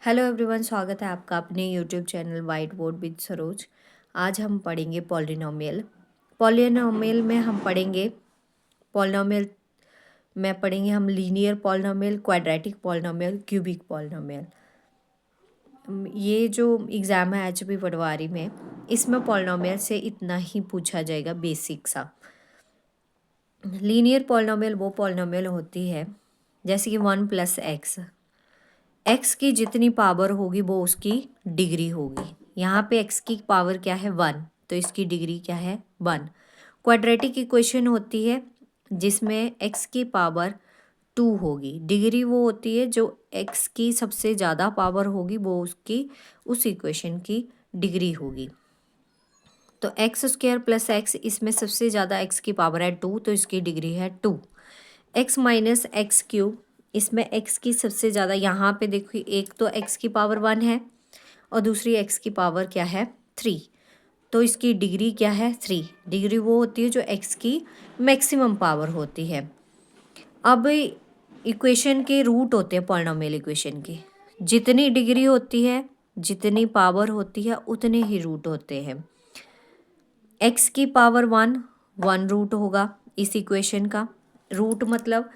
Hello everyone, स्वागत है आपका अपने YouTube channel white board with Saroj. आज हम पढ़ेंगे पॉलिनोमियल। पॉलिनोमियल में हम पढ़ेंगे पॉलिनोमियल में पढ़ेंगे हम linear polynomial, quadratic polynomial, cubic polynomial. ये जो एग्ज़ाम है एचपी पटवारी में, इसमें पॉलिनोमियल से इतना ही पूछा जाएगा, बेसिक सा। लीनियर पॉलिनोमियल वो पॉलिनोमियल होती है जैसे कि 1+x। एक्स की जितनी पावर होगी वो उसकी डिग्री होगी। यहाँ पे एक्स की पावर क्या है 1, तो इसकी डिग्री क्या है 1। क्वाड्रेटिक इक्वेशन होती है जिसमें एक्स की पावर 2 होगी। डिग्री वो होती है जो एक्स की सबसे ज़्यादा पावर होगी वो उसकी उस इक्वेशन की डिग्री होगी। तो x² + x, इसमें सबसे ज़्यादा x की पावर है 2, तो इसकी डिग्री है 2। x - x³, इसमें x की सबसे ज़्यादा, यहाँ पे देखिए एक तो x की पावर 1 है और दूसरी x की पावर क्या है 3, तो इसकी डिग्री क्या है 3। डिग्री वो होती है जो x की मैक्सिमम पावर होती है। अब इक्वेशन के रूट होते हैं पॉलिनोमियल इक्वेशन के, जितनी डिग्री होती है जितनी पावर होती है उतने ही रूट होते हैं। x की पावर 1 रूट होगा इस इक्वेशन का। रूट मतलब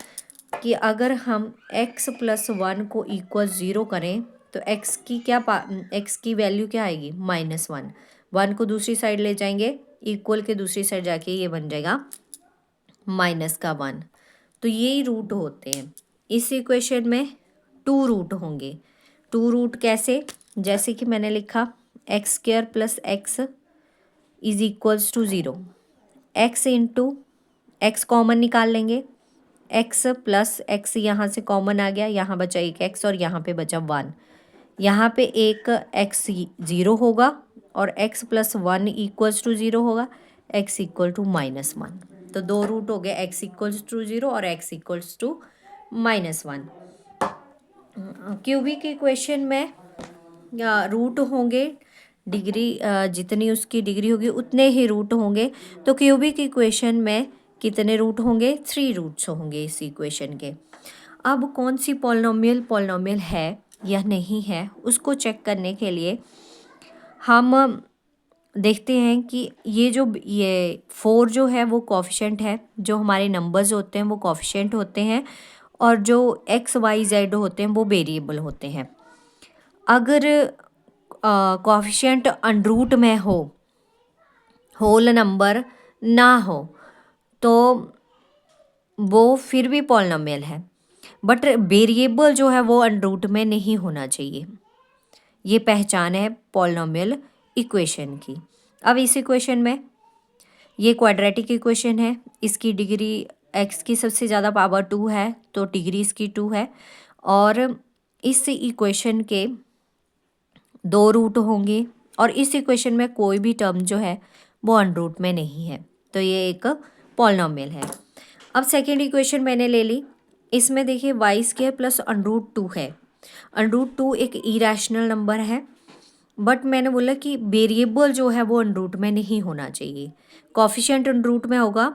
कि अगर हम x + 1 को इक्वल 0 करें तो x की x की वैल्यू क्या आएगी -1। 1 को दूसरी साइड ले जाएंगे, इक्वल के दूसरी साइड जाके ये बन जाएगा -1। तो यही रूट होते हैं। इस इक्वेशन में 2 रूट होंगे। 2 रूट कैसे? जैसे कि मैंने लिखा x² + x = 0। x into x common निकाल लेंगे, x + x यहाँ से कॉमन आ गया, यहाँ बचा एक x और यहाँ पे बचा 1। यहाँ पे एक x 0 होगा और x + 1 = 0 होगा, x = -1। तो 2 रूट हो गए, x = 0 और x = -1। क्यूबिक इक्वेशन में रूट होंगे, डिग्री जितनी उसकी डिग्री होगी उतने ही रूट होंगे। तो क्यूबिक इक्वेशन में कितने रूट होंगे? 3 रूट्स होंगे इस इक्वेशन के। अब कौन सी पॉलिनोमियल है या नहीं है उसको चेक करने के लिए हम देखते हैं कि ये 4 जो है वो कोफिशिएंट है, जो हमारे नंबर्स होते हैं वो कोफिशिएंट होते हैं, और जो x y z होते हैं वो वेरिएबल होते हैं। अगर कोफिशिएंट अनरूट में हो, होल नंबर ना हो, तो वो फिर भी पॉलिनोमियल है। बट वेरिएबल जो है वो अनरूट में नहीं होना चाहिए। ये पहचान है पॉलिनोमियल इक्वेशन की। अब इस इक्वेशन में ये क्वाड्रेटिक इक्वेशन है, इसकी डिग्री x की सबसे ज़्यादा पावर 2 है तो डिग्री इसकी 2 है, और इस इक्वेशन के 2 रूट होंगे और इस इक्वेशन में कोई भी टर्म जो है वो अनरूट में नहीं है, तो ये एक पॉलिनोमियल है। अब सेकेंड इक्वेशन मैंने ले ली, इसमें देखिए y² + √2 है। √2 एक इरेशनल नंबर है, बट मैंने बोला कि वेरिएबल जो है वो अनरूट में नहीं होना चाहिए। कोफिशिएंट अनरूट में होगा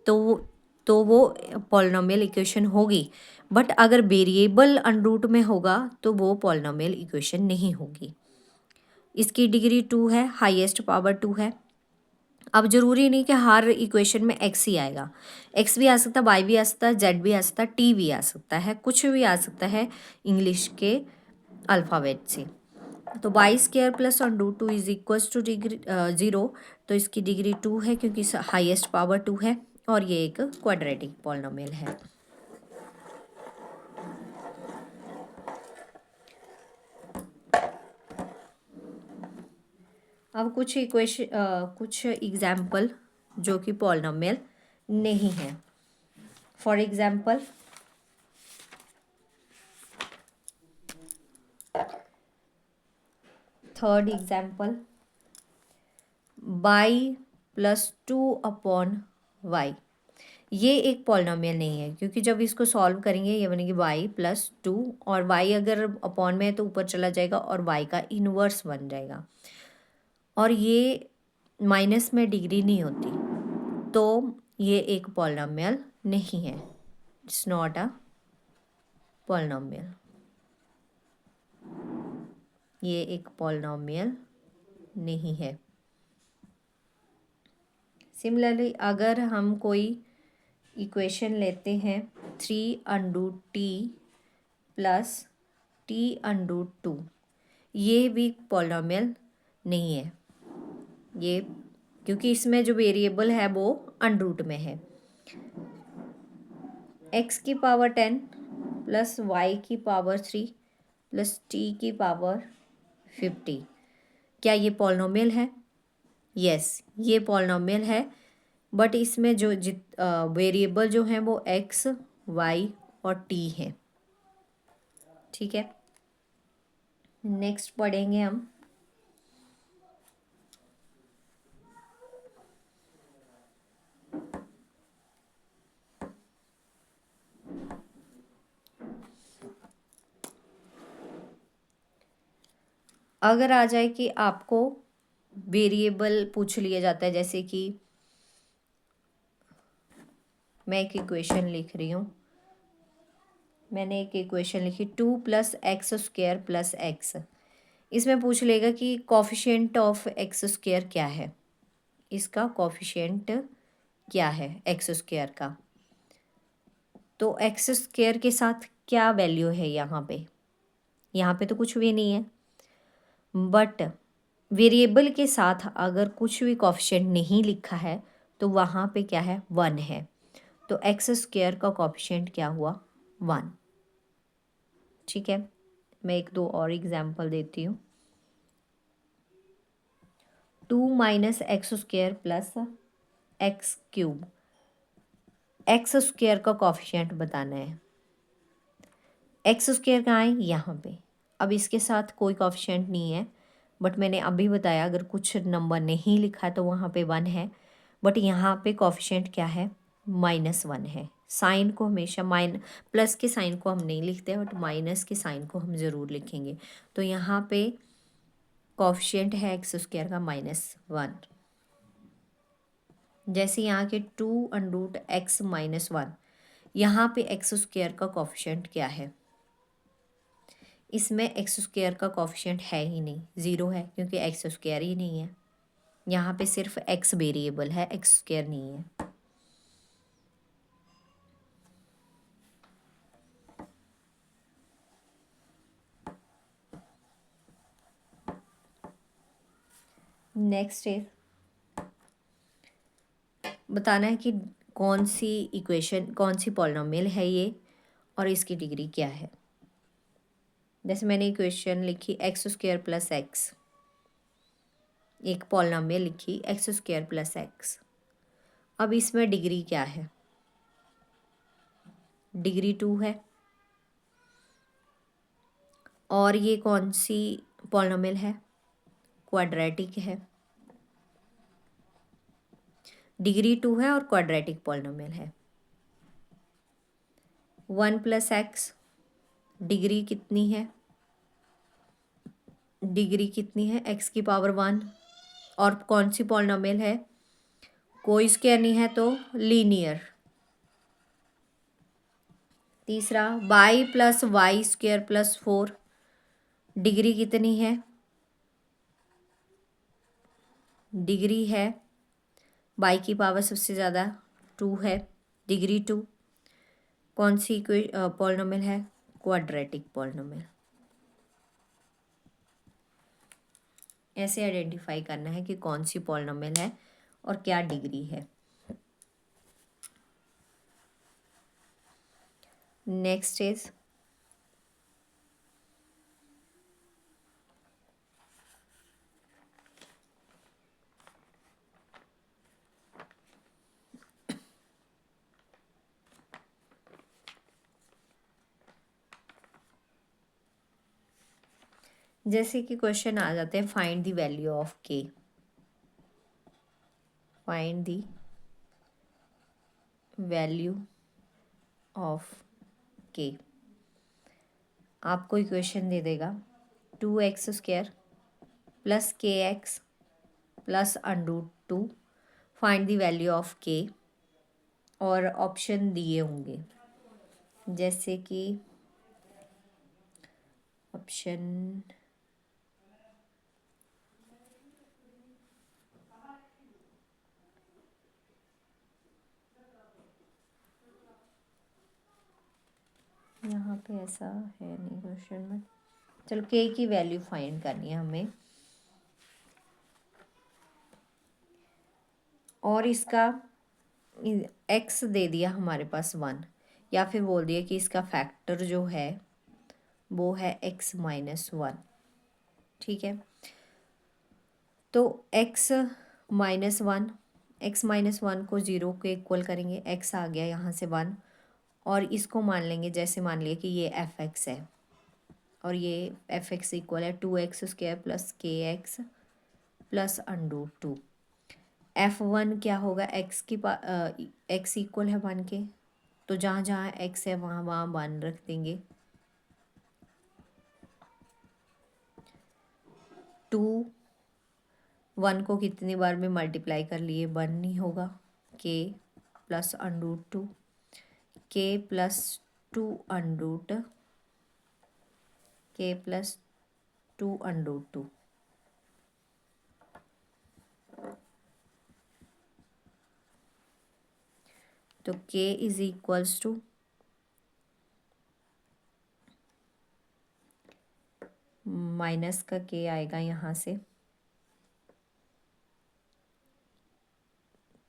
तो वो पॉलिनोमियल इक्वेशन होगी, बट अगर वेरिएबल अनरूट में होगा तो वो पॉलिनोमियल इक्वेशन नहीं होगी। इसकी डिग्री 2 है, हाईएस्ट पावर 2 है। अब जरूरी नहीं कि हर इक्वेशन में x ही आएगा, x भी आ सकता है, y भी आ सकता है, z भी आ सकता है, t भी आ सकता है, कुछ भी आ सकता है इंग्लिश के अल्फ़ाबेट से। तो y² + √2 = डिग्री 0, तो इसकी डिग्री 2 है क्योंकि हाईएस्ट पावर 2 है, और ये एक क्वाड्रेटिक पॉलिनोमियल है। अब कुछ एग्जाम्पल जो कि पॉलिनोमियल नहीं है। For example, third example, y + 2/y। ये एक पॉलिनोमियल नहीं है क्योंकि जब इसको सॉल्व करेंगे ये बनेगी y + 2, और y अगर अपॉन में है तो ऊपर चला जाएगा और y का इन्वर्स बन जाएगा, और ये माइनस में डिग्री नहीं होती, तो ये एक पॉलिनोमियल नहीं है। It's not a polynomial. ये एक पॉलिनॉमियल नहीं है। सिमिलरली अगर हम कोई इक्वेशन लेते हैं 3√t प्लस t√2, ये भी पॉलिनॉमियल नहीं है। ये क्योंकि इसमें जो वेरिएबल है वो अंडरूट में है। x की पावर 10 प्लस y की पावर 3 प्लस t की पावर 50, क्या ये पॉलिनॉमियल है? यस, ये पॉलिनॉमियल है, बट इसमें जो वेरिएबल जो हैं वो x, y और t है। ठीक है, नेक्स्ट पढ़ेंगे हम अगर आ जाए कि आपको वेरिएबल पूछ लिया जाता है, जैसे कि मैं एक इक्वेशन लिख रही हूँ, मैंने एक इक्वेशन लिखी 2 + x²+x। इसमें पूछ लेगा कि कॉफिशिएंट ऑफ x² क्या है, इसका कॉफिशिएंट क्या है x² का। तो x² के साथ क्या वैल्यू है यहाँ पे? यहाँ पे तो कुछ भी नहीं है, बट वेरिएबल के साथ अगर कुछ भी कॉफिशिएंट नहीं लिखा है तो वहाँ पे क्या है, 1 है। तो x² का कॉफिशिएंट क्या हुआ, 1। ठीक है, मैं एक दो और एग्जांपल देती हूँ। 2 - x² प्लस x³, x² का कॉफिशिएंट बताना है। x² कहाँ है, यहाँ पे। अब इसके साथ कोई कॉफिशिएंट नहीं है, बट मैंने अभी बताया अगर कुछ नंबर नहीं लिखा तो वहाँ पे 1 है, बट यहाँ पे कॉफिशिएंट क्या है, -1 है। साइन को हमेशा प्लस के साइन को हम नहीं लिखते, बट माइनस के साइन को हम ज़रूर लिखेंगे। तो यहाँ पे कॉफिशिएंट है x² का -1। जैसे यहाँ के 2√x-1, यहाँ पे x² का कॉफिशिएंट क्या है, इसमें x² का कॉफिशिएंट है ही नहीं, 0 है, क्योंकि x² ही नहीं है। यहाँ पे सिर्फ x वेरिएबल है, x² नहीं है। नेक्स्ट है बताना है कि कौन सी इक्वेशन, कौन सी पॉलिनॉमियल है ये, और इसकी डिग्री क्या है। जैसे मैंने इक्वेशन लिखी x² + x, एक पॉलिनॉमियल लिखी x² + x। अब इसमें डिग्री क्या है, डिग्री 2 है। और ये कौन सी पॉलिनॉमियल है, क्वाड्रेटिक है। डिग्री 2 है और क्वाड्रेटिक पॉलिनॉमियल है। 1 + x, डिग्री कितनी है, डिग्री कितनी है, x की पावर 1। और कौन सी पॉलिनॉमियल है, कोई स्क्वायर नहीं है तो लीनियर। तीसरा y + y² + 4, डिग्री कितनी है, डिग्री है y की पावर सबसे ज़्यादा 2 है, डिग्री 2। कौन सी पॉलिनॉमियल है, क्वाड्रेटिक पॉलिनॉमियल। ऐसे आइडेंटिफाई करना है कि कौन सी पॉलिनॉमियल है और क्या डिग्री है। नेक्स्ट इज जैसे कि क्वेश्चन आ जाते हैं, find the value of k, find the value of k। आपको इक्वेशन दे देगा 2x² + kx + √2, find the value of k, और ऑप्शन दिए होंगे, जैसे कि ऑप्शन ऐसा है नहीं क्वेश्चन में। चलो के की वैल्यू फाइंड करनी है हमें, और इसका एक्स दे दिया हमारे पास 1, या फिर बोल दिया कि इसका फैक्टर जो है वो है x-1। ठीक है, तो x-1, x-1 को 0 के इक्वल करेंगे, x आ गया यहाँ से 1, और इसको मान लेंगे, जैसे मान लिया कि ये f(x) है और ये f(x) इक्वल है 2x² plus kx plus √2। f1 क्या होगा, x इक्वल है 1 के, तो जहाँ जहाँ x है वहाँ वहाँ 1 रख देंगे। 2 1 को कितनी बार में मल्टीप्लाई कर लिए, 1 नहीं होगा, k plus √2, k plus 2 k plus 2 तो k is equals to minus का k आएगा यहाँ से,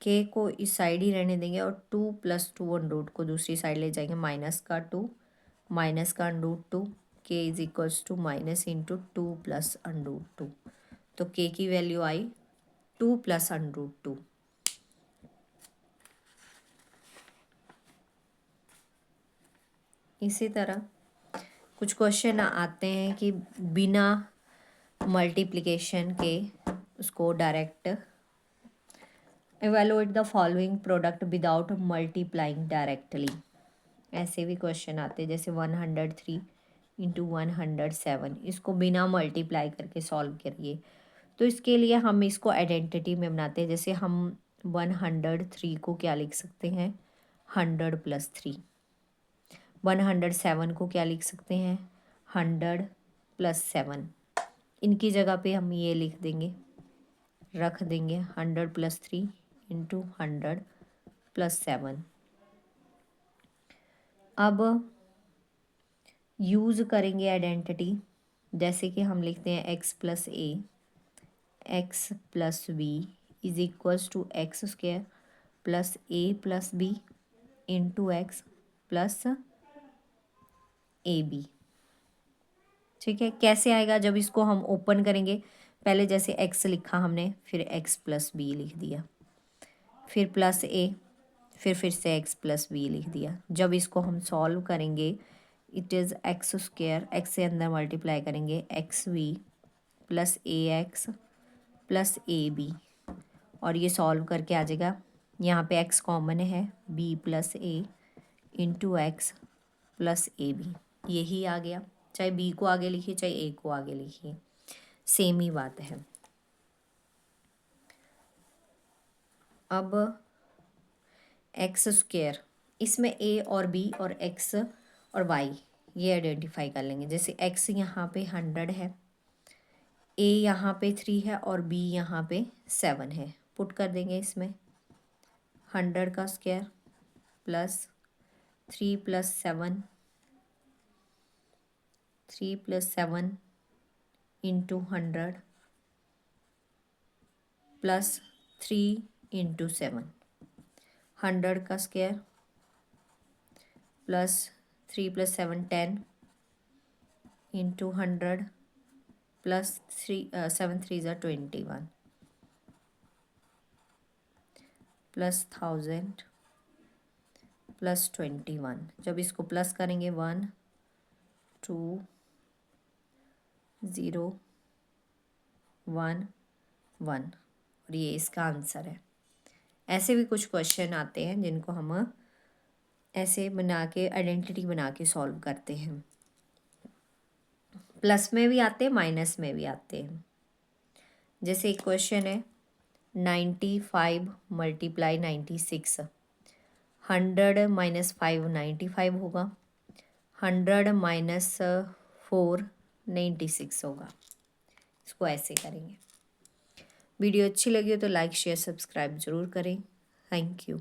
k को इस साइड ही रहने देंगे और 2 प्लस 2 को दूसरी साइड ले जाएंगे, माइनस का 2 माइनस का √2, k is equals to minus into 2 plus √2, तो k की वैल्यू आई 2 प्लस √2। इसी तरह कुछ क्वेश्चन आते हैं कि बिना मल्टीप्लिकेशन के उसको direct evaluate the following product without multiplying directly, ऐसे भी क्वेश्चन आते हैं, जैसे 103 इंटू 107, इसको बिना मल्टीप्लाई करके सॉल्व करिए। तो इसके लिए हम इसको आइडेंटिटी में बनाते हैं, जैसे हम 103 को क्या लिख सकते हैं, 100 प्लस 3। 107 को क्या लिख सकते हैं, 100 प्लस 7। इनकी जगह पे हम ये लिख देंगे, रख देंगे 100 प्लस 3 इंटू 100 प्लस 7। अब यूज़ करेंगे आइडेंटिटी, जैसे कि हम लिखते हैं x plus a, x plus b is equals to x² plus a plus b into x plus a b. ठीक है, कैसे आएगा, जब इसको हम ओपन करेंगे, पहले जैसे x लिखा हमने, फिर x प्लस बी लिख दिया, फिर प्लस ए, फिर से x प्लस बी लिख दिया। जब इसको हम सॉल्व करेंगे, इट इज़ x², x से अंदर मल्टीप्लाई करेंगे, xv plus ax plus ab, और ये सॉल्व करके आ जाएगा, यहाँ पे x कॉमन है, b plus a into x plus a b, यही आ गया। चाहे b को आगे लिखिए चाहे a को आगे लिखिए, सेम ही बात है। अब x², इसमें a और b और x और y ये आइडेंटिफाई कर लेंगे, जैसे x यहाँ पे 100 है, a यहाँ पे 3 है और b यहाँ पे 7 है, पुट कर देंगे इसमें, 100 का square plus 3 plus 7, 3 plus 7 into 100 plus 3 into 7, 100 का square plus 3 plus 7 10 into 100 plus 7 3 21 plus 1000 plus 21। जब इसको प्लस करेंगे 1 2 0 1 1, और ये इसका आंसर है। ऐसे भी कुछ क्वेश्चन आते हैं जिनको हम ऐसे बना के आइडेंटिटी बना के सॉल्व करते हैं, प्लस में भी आते हैं माइनस में भी आते हैं। जैसे एक क्वेश्चन है 95 मल्टीप्लाई 96, 100 माइनस 5 95 होगा, 100 माइनस 4 96 होगा। इसको ऐसे करेंगे। वीडियो अच्छी लगी हो तो लाइक शेयर सब्सक्राइब ज़रूर करें। Thank you.